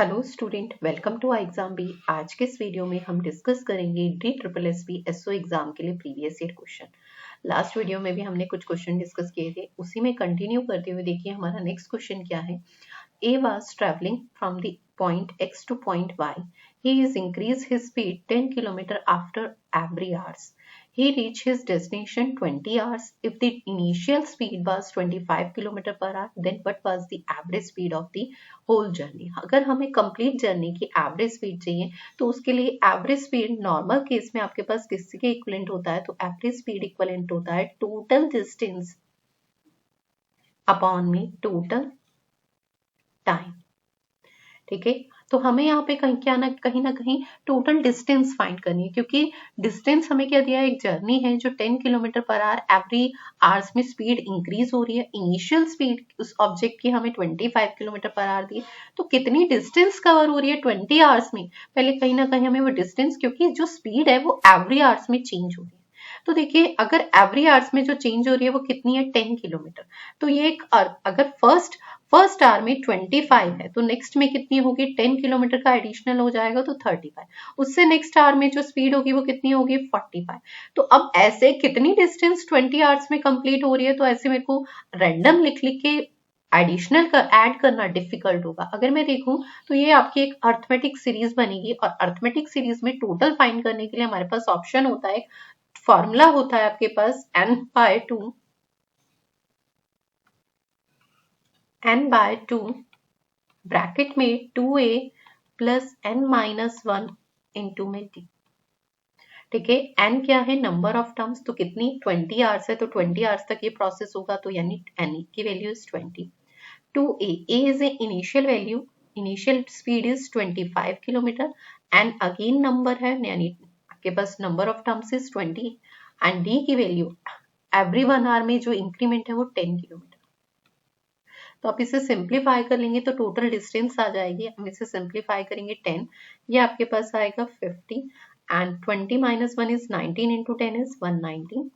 Hello student, welcome to exam B. आज के इस वीडियो में हम डिस्कस करेंगे DSSB SO एग्जाम के लिए previous year question. Last video में भी हमने कुछ क्वेश्चन डिस्कस किए थे, उसी में कंटिन्यू करते हुए देखिए हमारा नेक्स्ट क्वेश्चन क्या है। A was traveling from the point X to point Y. He is increased his speed 10 km after every hours. He reached his destination 20 hours. If the initial speed was 25 km per hour, then what was the average speed of the whole journey? अगर हमें complete journey की average speed चाहिए तो उसके लिए average speed normal case में आपके पास किसके equivalent होता है? तो average speed equivalent होता है total distance upon में total टाइम। ठीक है, तो हमें यहाँ पे कहीं ना कहीं टोटल डिस्टेंस फाइंड करनी है, क्योंकि डिस्टेंस हमें क्या दिया है, एक जर्नी है जो 10 kilometre per hour every hours में स्पीड इंक्रीज हो रही है। इनिशियल स्पीड उस ऑब्जेक्ट की हमें 25 किलोमीटर पर आवर दी है, तो कितनी डिस्टेंस कवर हो रही है 20 आवर्स में। पहले कहीं ना कहीं हमें वो डिस्टेंस, क्योंकि जो स्पीड है वो एवरी आवर्स में चेंज हो रही है, तो देखिए अगर एवरी आवर्स में जो चेंज हो रही है वो कितनी है, 10 किलोमीटर। तो ये एक अगर फर्स्ट आवर में 25 है तो नेक्स्ट में कितनी होगी, 10 किलोमीटर का एडिशनल हो जाएगा तो 35। उससे नेक्स्ट आवर में जो स्पीड होगी वो कितनी होगी, 45। तो अब ऐसे कितनी डिस्टेंस 20 आवर्स में कंप्लीट हो रही है, तो ऐसे मेरे को रैंडम लिख के एडिशनल का ऐड करना डिफिकल्ट होगा। अगर मैं देखूं तो ये आपकी एक अर्थमेटिक सीरीज बनेगी, और अर्थमेटिक सीरीज में टोटल फाइंड करने के लिए हमारे पास ऑप्शन होता है, फॉर्मूला होता है आपके पास n/2 ब्रैकेट में 2a प्लस n-1 इंटू में d। ठीक है, n क्या है, नंबर ऑफ टर्म्स, तो कितनी 20 आवर्स है तो 20 आवर्स तक ये प्रोसेस होगा, तो यानी n की value is 20। 2a is a initial value, initial speed is 25 kilometre, n again number है यानी आपके पास number of terms is 20, and d की वैल्यू एवरी 1 आवर में जो इंक्रीमेंट है वो 10 किलोमीटर। तो आप इसे सिंप्लीफाई कर लेंगे तो टोटल डिस्टेंस आ जाएगी, हम इसे सिंप्लीफाई करेंगे 10, ये आपके पास आएगा 50, and 20 - 1 is 19 into 10 is 190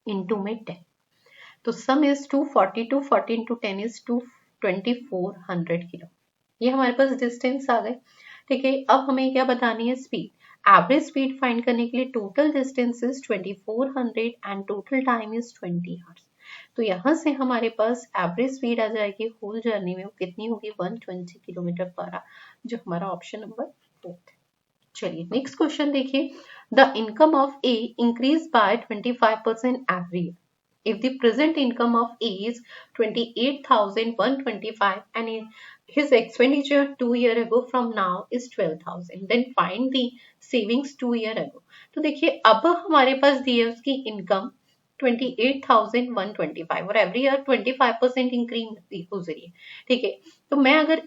into में 10, तो सम इज 240, 240 इंटू 10 इज 2400 किलो। ये हमारे पास डिस्टेंस आ गए। ठीक है, अब हमें क्या बतानी है, स्पीड। एवरेज स्पीड फाइंड करने के लिए total distance is 2400 and total time is 20 hours. तो यहाँ से हमारे पास एवरेज स्पीड आ जाएगी होल जर्नी में, वो कितनी होगी, 120 किलोमीटर पर आवर, जो हमारा ऑप्शन नंबर 4 है। चलिए नेक्स्ट क्वेश्चन देखिए। The income of A increase by 25% every year. If the present income of A is 28,125 and his expenditure 2 years ago from now is 12,000, then find the savings 2 years ago। तो देखिए अब हमारे पास दी है उसकी income 28,125 और every year 25% increase हो रही है। ठीक है, तो मैं अगर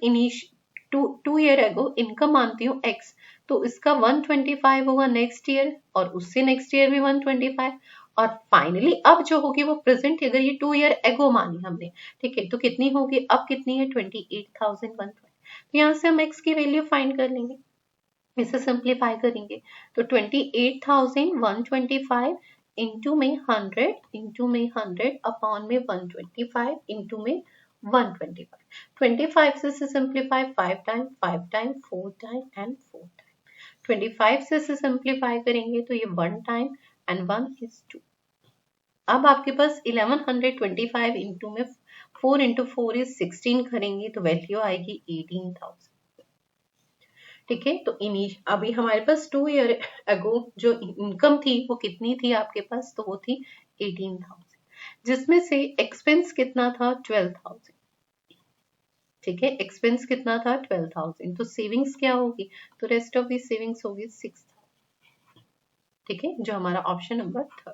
टू ईयर एगो इनकम मानती हूँ x, तो इसका 125 होगा नेक्स्ट ईयर, और उससे नेक्स्ट ईयर भी 125, और फाइनली अब जो होगी वो प्रेजेंट, अगर ये 2 ईयर एगो मानी हमने, ठीक है, तो कितनी होगी, अब कितनी है 28,120। तो यहाँ से हम x की वैल्यू फाइंड कर लेंगे, इसे सिंप्लीफाई करेंगे तो 28,125 इंटू में 100 इंटू में 100 अपॉन में 125 इंटू में 125। 25 से simplify 5 time 4 time and 4 time. 25 से सिंप्लीफाई करेंगे तो ये 1 टाइम एंड 1 is 2। अब आपके पास 1125 इंटू में 4 इंटू 4 इज 16 करेंगे तो वैल्यू आएगी 18,000। ठीक है, तो अभी हमारे पास 2 ईयर अगो जो इनकम थी वो कितनी थी आपके पास, तो वो थी 18,000, जिसमें से एक्सपेंस कितना था, 12,000। ठीक है, एक्सपेंस कितना था, 12,000, तो सेविंग्स क्या होगी, तो रेस्ट ऑफ दी सेविंग्स होगी 6,000। ठीक है, जो हमारा ऑप्शन नंबर 3।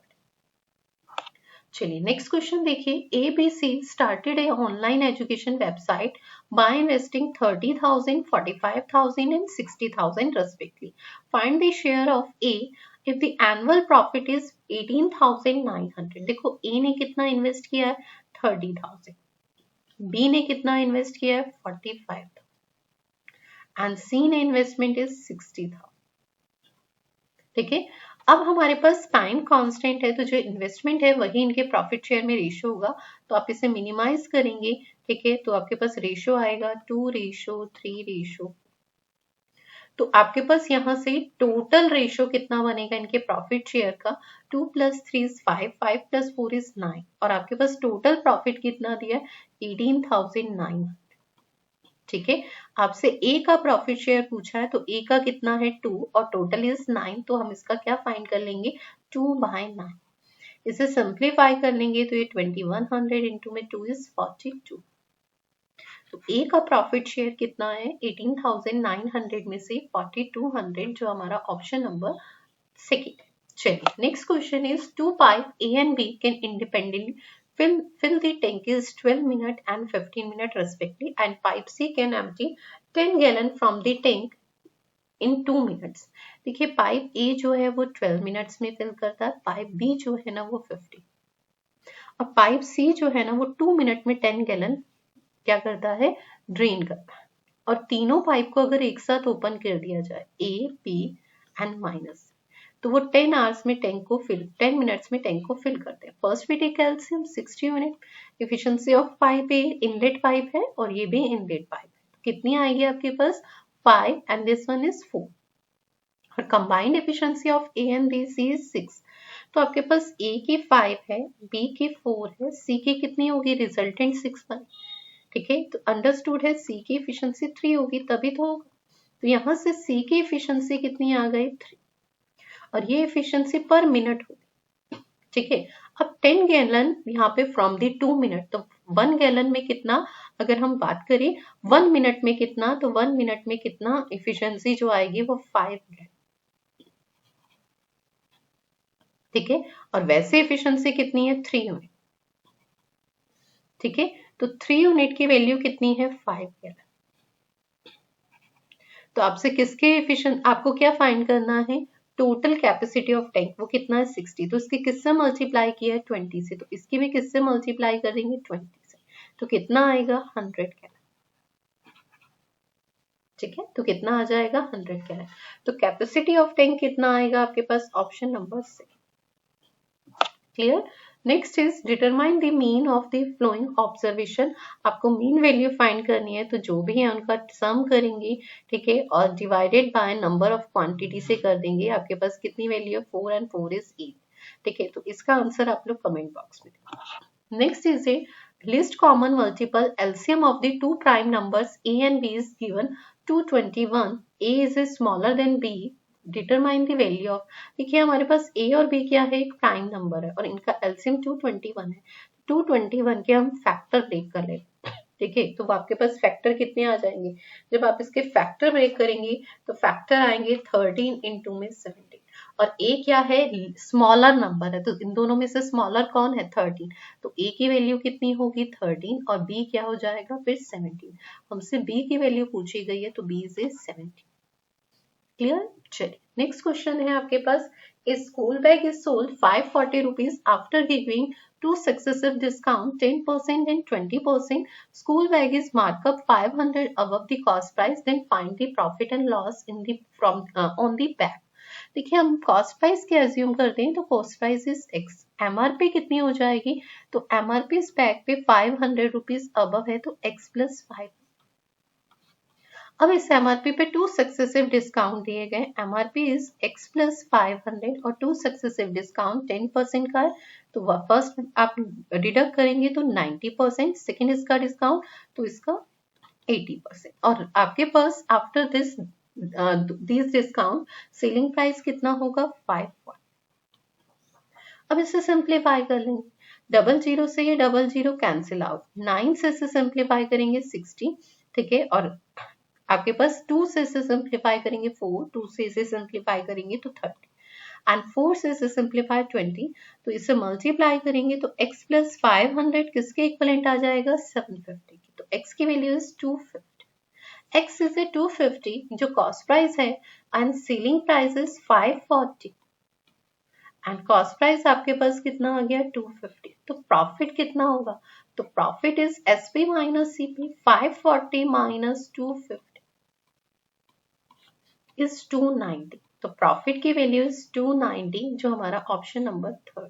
चलिए नेक्स्ट क्वेश्चन देखिए। ABC started a online education website by investing 30,000, 45,000 and 60,000 respectively. Find the share of A if the annual profit is 18,900। देखो A ने कितना इन्वेस्ट किया है, 30,000, B ने कितना इन्वेस्ट किया है, 45,000, एंड C ने इन्वेस्टमेंट इज 60,000। ठीक है, अब हमारे पास टाइम कांस्टेंट है, तो जो इन्वेस्टमेंट है वही इनके प्रॉफिट शेयर में रेशियो होगा, तो आप इसे मिनिमाइज करेंगे ठीक है, तो आपके पास रेशो आएगा 2:3 तो आपके पास यहाँ से टोटल रेशो कितना बनेगा इनके प्रॉफिट शेयर का 2 + 3 is 5, 5 + 4 is 9 और आपके पास टोटल प्रॉफिट कितना दिया है 18,900। ठीक है, आपसे ए का प्रॉफिट शेयर पूछा है तो ए का कितना है 2 और टोटल इज 9 तो हम इसका क्या फाइंड कर लेंगे 2/9। इसे सिंप्लीफाई कर लेंगे तो ये 2100 इंटू में 2 इज 42। तो ए का प्रॉफिट शेयर कितना है 18,900 में से 4200 जो हमारा ऑप्शन नंबर सेकेंड। चलिए next question is 2 pipe A and B can independently fill the tank is 12 minutes and 15 minutes respectively and pipe C can empty 10 gallon from the tank in 2 minutes। देखिए pipe ए जो है वो 12 minutes में fill करता है, pipe B जो है ना वो 50 और पाइप सी जो है ना वो 2 मिनट में 10 गैलन क्या करता है ड्रेन करता है। और तीनों पाइप को अगर एक साथ ओपन कर दिया जाए ए बी एंड माइनस तो वो 10 आवर्स में टैंक को फिल 10 मिनट्स में टैंक को फिल करते हैं। First we take calcium 60 unit. Efficiency of pipe A inlet pipe है और ये भी इनलेट पाइप है। कितनी आएगी आपके पास 5 एंड दिस वन इज 4 और combined efficiency of A and B C is 6। तो आपके पास ए की 5 है, बी की 4 है, सी की कितनी होगी रिजल्टेंट 6 बने। ठीक है, तो अंडरस्टूड है सी की एफिशिएंसी 3 होगी तभी तो होगा। तो यहाँ से सी की एफिशिएंसी कितनी आ गई 3 और ये एफिशिएंसी पर मिनट होगी। ठीक है, अब 10 गैलन यहाँ पे फ्रॉम दी 2 मिनट तो 1 गैलन में कितना अगर हम बात करें 1 मिनट में कितना तो 1 मिनट में कितना एफिशिएंसी जो आएगी वो 5 गैलन। ठीक है, और वैसे एफिशिएंसी कितनी है 3 यूनिट। ठीक है, तो 3 यूनिट की वैल्यू कितनी है 5 गैलन। तो आपसे किसके एफिशिएंट आपको क्या फाइंड करना है टोटल कैपेसिटी ऑफ टैंक वो कितना है 60 तो इसके किससे मल्टीप्लाई किया है 20 से तो इसकी भी किससे मल्टीप्लाई करेंगे 20 से तो कितना आएगा 100 गैलन। ठीक है, तो कितना आ जाएगा 100 गैलन। तो कैपेसिटी ऑफ टैंक कितना आएगा आपके पास option number 6। Clear. Next is determine the mean of the flowing observation. आपको मीन वैल्यू फाइंड करनी है तो जो भी है उनका सम करेंगे। ठीक है, और divided by number of quantity से कर देंगे। आपके पास कितनी वैल्यू है 4 and 4 is 8। ठीक है, तो इसका आंसर आप लोग कमेंट बॉक्स में दें। Next is a list common multiple LCM of the two prime numbers A and B is given 221। A is smaller than B determine the value of. देखिए हमारे पास ए और बी क्या है एक प्राइम नंबर है और इनका एलसीएम 221 है। 221 के हम फैक्टर ब्रेक कर लेते। ठीक है, तो आपके पास फैक्टर कितने आ जाएंगे जब आप इसके फैक्टर ब्रेक करेंगे तो फैक्टर आएंगे 13 इंटू में 17 और ए क्या है स्मॉलर नंबर है तो इन दोनों में से स्मॉलर कौन है 13 तो ए की वैल्यू कितनी होगी 13 और बी क्या हो जाएगा फिर 17। हमसे बी की वैल्यू पूछी गई है तो बी इज 17। क्लियर। चलिए नेक्स्ट क्वेश्चन है आपके पास a school bag is sold 540 rupees after giving two successive discount 10% and 20%. School bag is marked up 500 above the cost price. Then find the profit and loss in the on the bag. देखिए हम cost price के assume करते हैं तो cost price is x. MRP कितनी हो जाएगी तो एमआरपी इस बैग पे 500 रुपीज अबव है तो x + 5। अब इस एमआरपी पे 2 सक्सेसिव डिस्काउंट दिए गए। एमआरपी इज x + 500 और 2 सक्सेसिव डिस्काउंट 10% का है तो वह फर्स्ट आप डिडक्ट करेंगे तो 90%, सेकेंड इसका डिस्काउंट तो इसका 80% और आपके पास after this discount selling price कितना होगा 5। अब इसे सिंप्लीफाई कर लेंगे 00 से ये 00 कैंसिल आउट 9 से इसे सिंप्लीफाई करेंगे 60। ठीक है, और आपके पास 2 से इसे सिंप्लीफाई करेंगे 4, 2 से इसे सिंप्लीफाई करेंगे तो 30 एंड 4 से इसे सिंप्लीफाई 20 तो इसे मल्टीप्लाई करेंगे तो x + 500 किसके इक्वलेंट आ जाएगा 750 की तो x की वैल्यू इज 250। x इज 250 जो कॉस्ट प्राइस है and selling price is 540 and cost price आपके पास कितना आ गया 250 तो प्रॉफिट कितना होगा तो profit is SP - CP 540 - 250 is 290 तो प्रॉफिट की वैल्यू इज 290 जो हमारा ऑप्शन नंबर 3।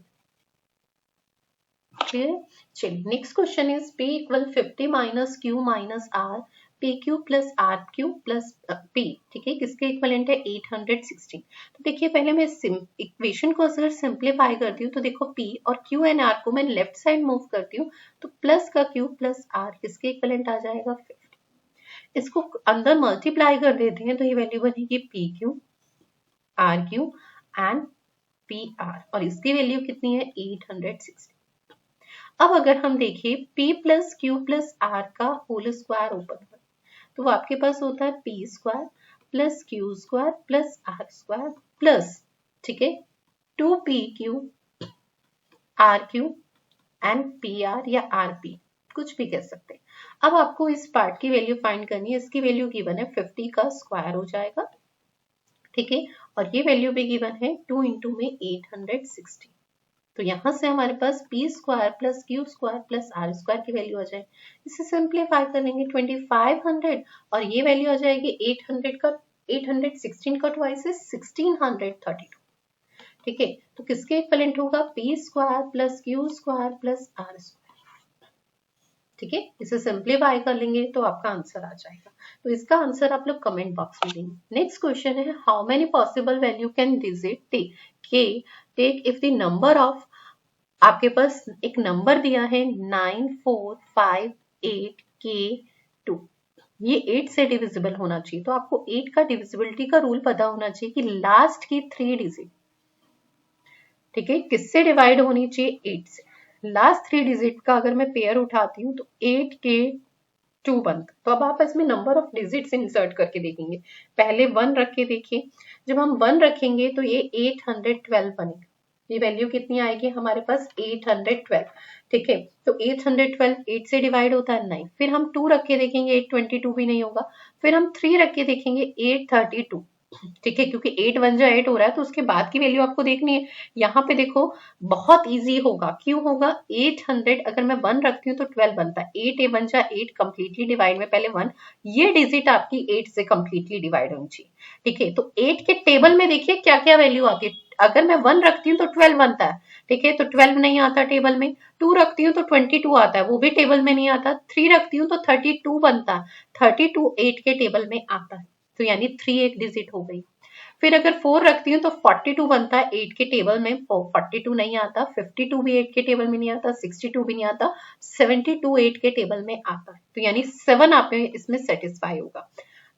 चलिए next question is P equal 50 minus Q minus R, PQ plus RQ plus P, ठीक है, किसके इक्वलेंट है 816। तो देखिए पहले मैं इक्वेशन को अगर सिंप्लीफाई करती हूँ तो देखो P और Q एंड R को मैं लेफ्ट साइड मूव करती हूँ तो प्लस का Q प्लस R किसके इक्वलेंट आ जाएगा 50। इसको अंदर मल्टीप्लाई कर देते हैं तो ये वैल्यू बनेगी PQ RQ एंड PR और इसकी वैल्यू कितनी है 860। अब अगर हम देखें P plus Q plus R का होल स्क्वायर ओपन कर तो वो आपके पास होता है P square plus Q square plus R square plus, ठीक है, 2PQ RQ एंड PR या RP कुछ भी कह सकते हैं। अब आपको इस पार्ट की वैल्यू फाइंड करनी है, इसकी वैल्यू गिवन है 50 का स्क्वायर हो जाएगा, ठीक है, और ये वैल्यू भी गिवन है 2 इंटू में 860। तो यहां से हमारे पास P square plus Q square plus R square की वैल्यू आ जाए। इसे सिंप्लीफाई करेंगे 2500 और ये वैल्यू आ जाएगी 800 का 816 का ट्वाइस है 1632, ठीक है। तो किसके इक्वलेंट होगा P square plus Q square plus R square, ठीक है। इसे सिंप्लीफाई कर लेंगे तो आपका आंसर आ जाएगा। तो इसका आंसर आप लोग कमेंट बॉक्स में देंगे। नेक्स्ट क्वेश्चन है how many possible value can digit take if the number of, आपके पास एक नंबर दिया है 9458 के 2, ये 8 से डिविजिबल होना चाहिए। तो आपको 8 का डिविजिबिलिटी का रूल पता होना चाहिए कि लास्ट की 3 डिजिट, ठीक है, किससे डिवाइड होनी चाहिए 8 से। लास्ट 3 डिजिट का अगर मैं पेयर उठाती हूँ तो 8 के 2 बनता। तो अब आप इसमें नंबर ऑफ डिजिट्स इंसर्ट करके देखेंगे। पहले 1 रख के देखिए, जब हम 1 रखेंगे तो ये 812 बनेगा। ये वैल्यू कितनी आएगी हमारे पास 812, ठीक है। तो 812 8 से डिवाइड होता है 9। फिर हम 2 रख के देखेंगे 822 भी नहीं होगा। फिर हम 3 रख के देखेंगे 832, ठीक है, क्योंकि 8 1 जा 8 हो रहा है तो उसके बाद की वैल्यू आपको देखनी है। यहाँ पे देखो बहुत इजी होगा, क्यों होगा 800 अगर मैं 1 रखती हूँ तो 12 बनता है। 8 1 जा 8 कंप्लीटली डिवाइड में पहले 1, ये डिजिट आपकी 8 से कंप्लीटली डिवाइड होनी चाहिए, ठीक है। तो 8 के टेबल में देखिए क्या क्या वैल्यू आती है। अगर मैं 1 रखती हूँ तो 12 बनता है, ठीक है, तो 12 नहीं आता टेबल में। 2 रखती हूँ तो 22 आता है, वो भी टेबल में नहीं आता। 3 रखती हूँ तो 32 बनता है, 32 8 के टेबल में आता है, तो यानी 3 एक डिजिट हो गई। फिर अगर 4 रखती हूँ तो 42 बनता है 8 के टेबल में, 42 नहीं आता। 52 भी 8 के टेबल में नहीं आता, 62 भी नहीं आता, 72 8 के टेबल में आता है। तो यानी 7 आप इसमें सेटिस्फाई होगा।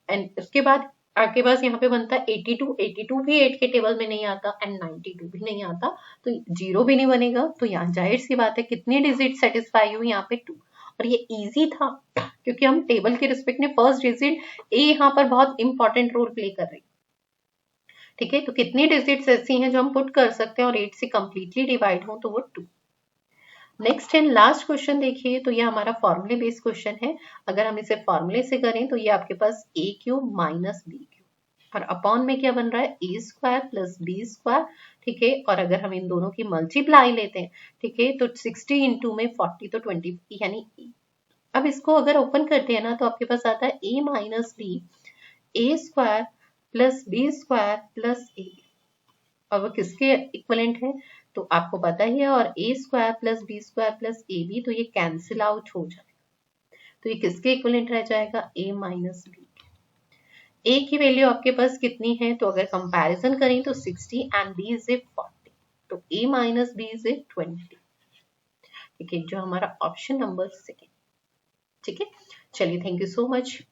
एंड उसके बाद आपके पास यहाँ पे बनता है 82, 82 भी 8 के टेबल में नहीं आता एंड 92 भी नहीं आता, तो 0 भी नहीं बनेगा। तो यहाँ जाहिर सी बात है कितनी डिजिट सेटिस्फाई हुई यहाँ पे 2। और ये इजी था क्योंकि हम टेबल के रिस्पेक्ट में फर्स्ट डिजिट ए यहाँ पर बहुत इंपॉर्टेंट रोल प्ले कर रही, ठीक है। तो कितनी डिजिट्स ऐसी हैं जो हम पुट कर सकते हैं और 8 से कंप्लीटली डिवाइड हो तो वो 2। नेक्स्ट एंड लास्ट क्वेश्चन देखिए, तो ये हमारा फॉर्मूले बेस्ड क्वेश्चन है। अगर हम इसे फॉर्मूले से करें तो ये आपके पास ए क्यूब माइनस बी क्यूब और अपॉन में क्या बन रहा है ए स्क्वायर प्लस बी स्क्वायर, ठीक है। और अगर हम इन दोनों की मल्टीप्लाई लेते हैं, ठीक है, तो 60 इंटू में 40 तो 20 यानी अब इसको अगर ओपन करते हैं ना तो आपके पास आता है a minus b a square plus b square plus a, और वो किसके इक्वलेंट है तो आपको पता ही है। और a square plus b square plus a b, तो ये कैंसिल आउट हो जाएगा, तो ये किसके इक्वलेंट रह जाएगा ए माइनस बी। ए की वैल्यू आपके पास कितनी है, तो अगर कंपैरिजन करें तो 60 एंड बी इज 40, तो ए माइनस बी इज 20, ठीक है, जो हमारा ऑप्शन नंबर सेकेंड, ठीक है। चलिए थैंक यू सो मच।